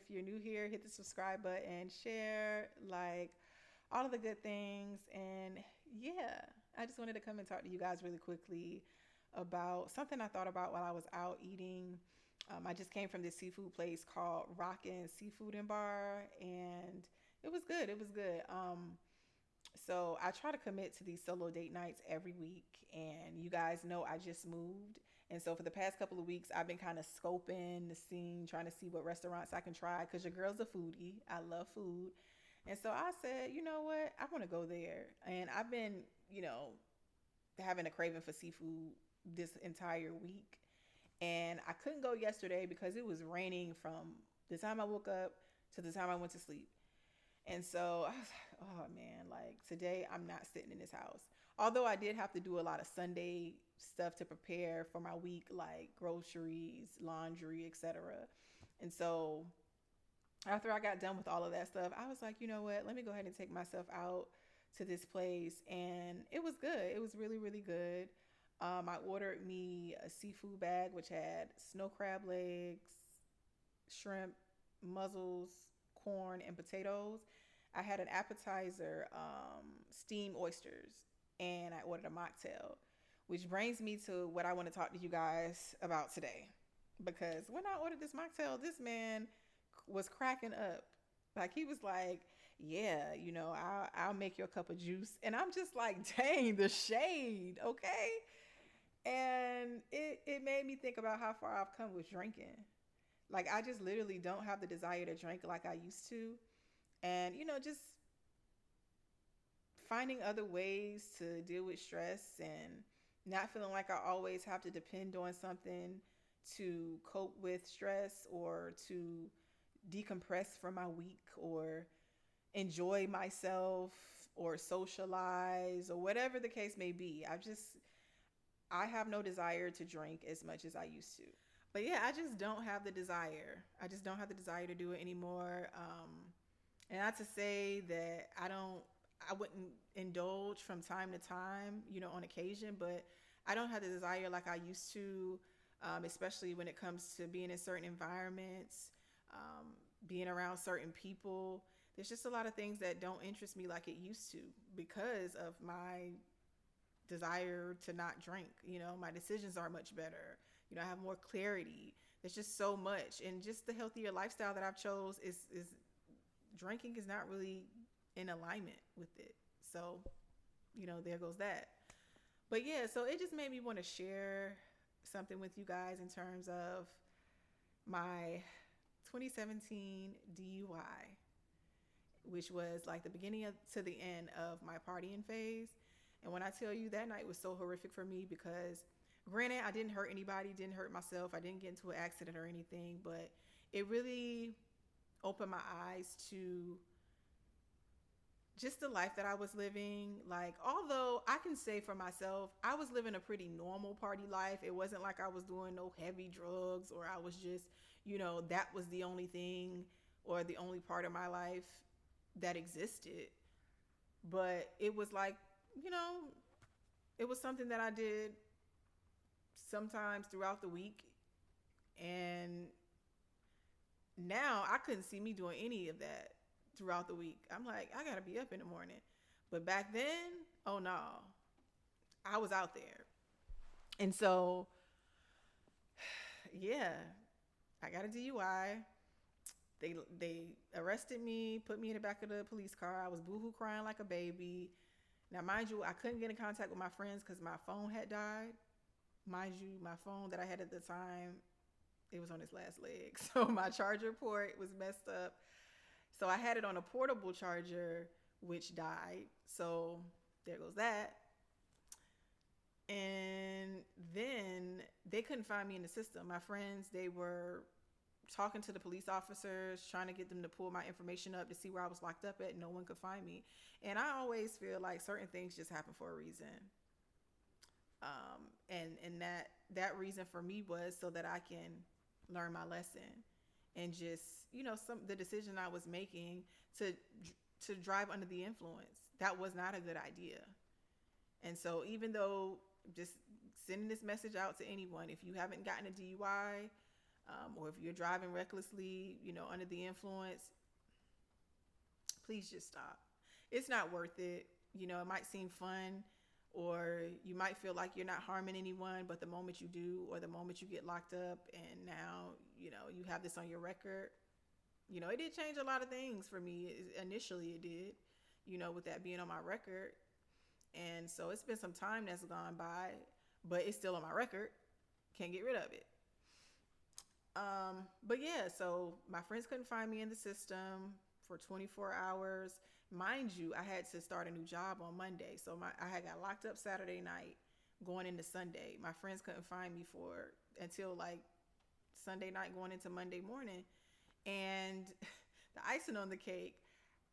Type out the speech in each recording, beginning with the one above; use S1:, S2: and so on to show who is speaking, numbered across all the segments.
S1: If you're new here, hit the subscribe button, share, like all of the good things. And yeah, I just wanted to come and talk to you guys really quickly about something I thought about while I was out eating. I just came from this seafood place called Rockin' Seafood and Bar, and it was good. It was good. So I try to commit to these solo date nights every week, and you guys know I just moved, and so for the past couple of weeks, I've been kind of scoping the scene, trying to see what restaurants I can try. Cause your girl's a foodie, I love food, and so I said, you know what, I want to go there, and I've been, you know, having a craving for seafood this entire week, and I couldn't go yesterday because it was raining from the time I woke up to the time I went to sleep. And so I was like, oh man, like today I'm not sitting in this house. Although I did have to do a lot of Sunday stuff to prepare for my week, like groceries, laundry, etc. And so after I got done with all of that stuff, I was like, you know what? Let me go ahead and take myself out to this place. And it was good. It was really, really good. I ordered me a seafood bag, which had snow crab legs, shrimp, mussels, corn, and potatoes. I had an appetizer, steamed oysters, and I ordered a mocktail, which brings me to what I want to talk to you guys about today. Because when I ordered this mocktail, this man was cracking up. Like he was like, "Yeah, you know, I'll make you a cup of juice," and I'm just like, "Dang, the shade, okay." And it made me think about how far I've come with drinking. Like I just literally don't have the desire to drink like I used to. And you know, just finding other ways to deal with stress and not feeling like I always have to depend on something to cope with stress or to decompress from my week or enjoy myself or socialize or whatever the case may be. I have no desire to drink as much as I used to. But yeah, I just don't have the desire. I just don't have the desire to do it anymore. And not to say that I wouldn't indulge from time to time, you know, on occasion, but I don't have the desire like I used to, especially when it comes to being in certain environments, um, being around certain people. There's just a lot of things that don't interest me like it used to because of my desire to not drink. You know, my decisions are much better. You know, I have more clarity. There's just so much, and just the healthier lifestyle that I've chose is drinking is not really in alignment with it. So, you know, there goes that. But yeah, so it just made me want to share something with you guys in terms of my 2017 DUI, which was like the beginning to the end of my partying phase. And when I tell you that night was so horrific for me because granted I didn't hurt anybody, didn't hurt myself, I didn't get into an accident or anything, but it really opened my eyes to just the life that I was living. Like, although I can say for myself, I was living a pretty normal party life. It wasn't like I was doing no heavy drugs or I was just, you know, that was the only thing or the only part of my life that existed. But it was like, you know, it was something that I did sometimes throughout the week. And now I couldn't see me doing any of that throughout the week. I'm like, I gotta be up in the morning. But back then, oh no, I was out there. And so, yeah, I got a DUI. They arrested me, put me in the back of the police car. I was boohoo crying like a baby. Now, mind you, I couldn't get in contact with my friends because my phone had died. Mind you, my phone that I had at the time, it was on its last leg. So my charger port was messed up. So I had it on a portable charger, which died. So there goes that. And then they couldn't find me in the system. My friends, they were talking to the police officers, trying to get them to pull my information up to see where I was locked up at. No one could find me. And I always feel like certain things just happen for a reason. And that reason for me was so that I can learn my lesson and just, you know, some the decision I was making to drive under the influence, that was not a good idea. And so even though, just sending this message out to anyone, if you haven't gotten a DUI, Or if you're driving recklessly, under the influence, please just stop. It's not worth it. It might seem fun, or you might feel like you're not harming anyone, but the moment you do, or the moment you get locked up and now, you have this on your record, it did change a lot of things for me. Initially, it did, with that being on my record. And so it's been some time that's gone by, but it's still on my record. Can't get rid of it. But yeah, so my friends couldn't find me in the system for 24 hours. Mind you, I had to start a new job on Monday. So I had got locked up Saturday night going into Sunday. My friends couldn't find me for until like Sunday night going into Monday morning. And the icing on the cake,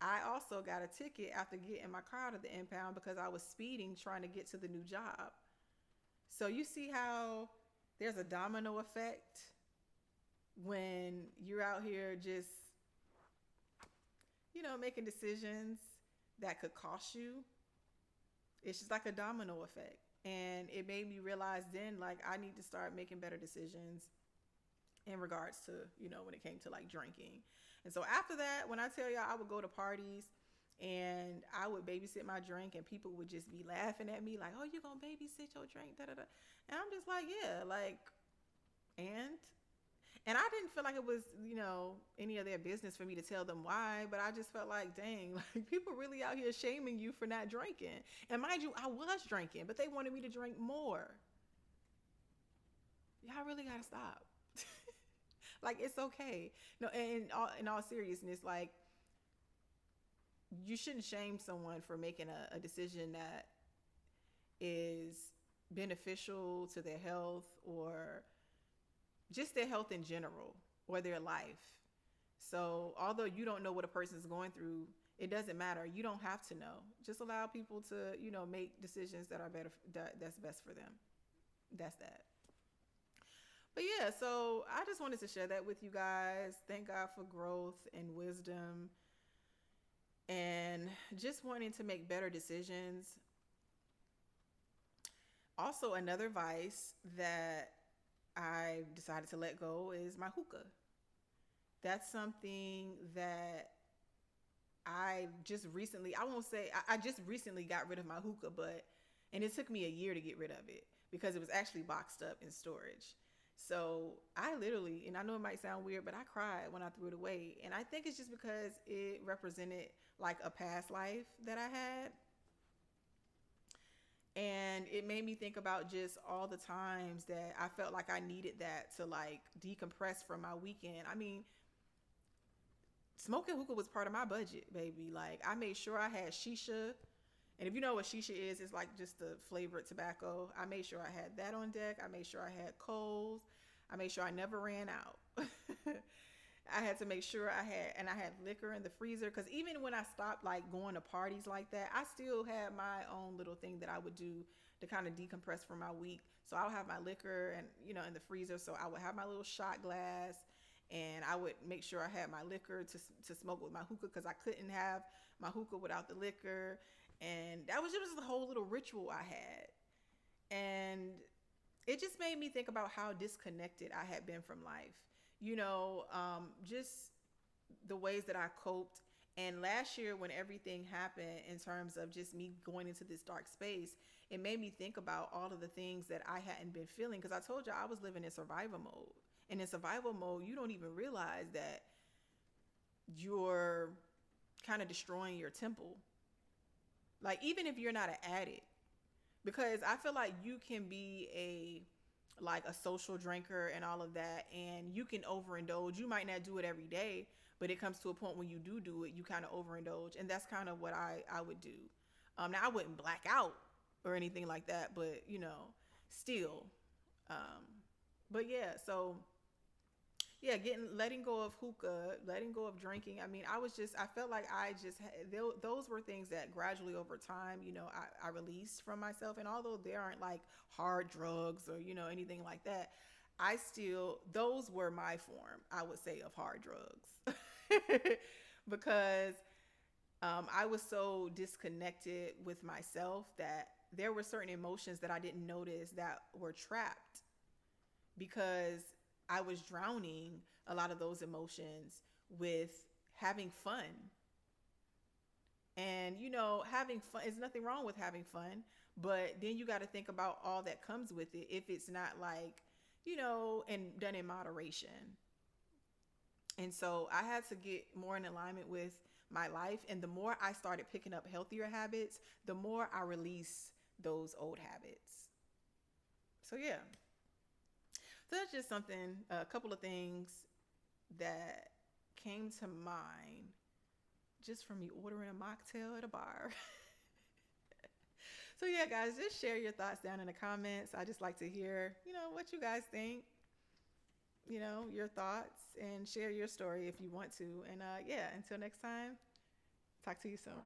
S1: I also got a ticket after getting my car out of the impound because I was speeding trying to get to the new job. So you see how there's a domino effect when you're out here just, making decisions that could cost you. It's just like a domino effect. And it made me realize then, like, I need to start making better decisions in regards to, when it came to like drinking. And so after that, when I tell y'all, I would go to parties and I would babysit my drink, and people would just be laughing at me like, oh, you gonna babysit your drink, da da da. And I'm just like, yeah, like, and I didn't feel like it was, any of their business for me to tell them why, but I just felt like, dang, like people really out here shaming you for not drinking. And mind you, I was drinking, but they wanted me to drink more. Y'all really gotta stop. Like, it's okay. No, and in all seriousness, like, you shouldn't shame someone for making a decision that is beneficial to their health, or just their health in general, or their life. So although you don't know what a person's going through, it doesn't matter. You don't have to know. Just allow people to, make decisions that are better, that's best for them. That's that. But yeah, so I just wanted to share that with you guys. Thank God for growth and wisdom, and just wanting to make better decisions. Also, another vice that I decided to let go is my hookah. That's something that I just recently, I won't say, I just recently got rid of my hookah, and it took me a year to get rid of it because it was actually boxed up in storage. So I literally, and I know it might sound weird, but I cried when I threw it away. And I think it's just because it represented like a past life that I had. And it made me think about just all the times that I felt like I needed that to like decompress from my weekend. I mean, smoking hookah was part of my budget, baby. Like, I made sure I had shisha. And if you know what shisha is, it's like just the flavored tobacco. I made sure I had that on deck. I made sure I had coals. I made sure I never ran out. I had to make sure I had liquor in the freezer, because even when I stopped like going to parties like that, I still had my own little thing that I would do to kind of decompress from my week. So I'll have my liquor and in the freezer. So I would have my little shot glass, and I would make sure I had my liquor to smoke with my hookah, because I couldn't have my hookah without the liquor. And that was just the whole little ritual I had. And it just made me think about how disconnected I had been from life. Just the ways that I coped. And last year, when everything happened in terms of just me going into this dark space, it made me think about all of the things that I hadn't been feeling. Because I told you I was living in survival mode. And in survival mode, you don't even realize that you're kind of destroying your temple. Like, even if you're not an addict, because I feel like you can be a social drinker and all of that, and you can overindulge. You might not do it every day, but it comes to a point when you do it, you kind of overindulge. And that's kind of what I would do. Now, I wouldn't black out or anything like that, but, still. But yeah, so yeah, letting go of hookah, letting go of drinking. I mean, I felt like those were things that gradually over time, I released from myself. And although they aren't like hard drugs or, anything like that, those were my form, I would say, of hard drugs. Because I was so disconnected with myself that there were certain emotions that I didn't notice that were trapped, because I was drowning a lot of those emotions with having fun. And having fun is nothing wrong with having fun, but then you got to think about all that comes with it if it's not like, and done in moderation. And so I had to get more in alignment with my life. And the more I started picking up healthier habits, the more I release those old habits. So, yeah. So that's just something, a couple of things that came to mind just from me ordering a mocktail at a bar. So, yeah, guys, just share your thoughts down in the comments. I just like to hear, what you guys think, your thoughts, and share your story if you want to. And yeah, until next time, talk to you soon.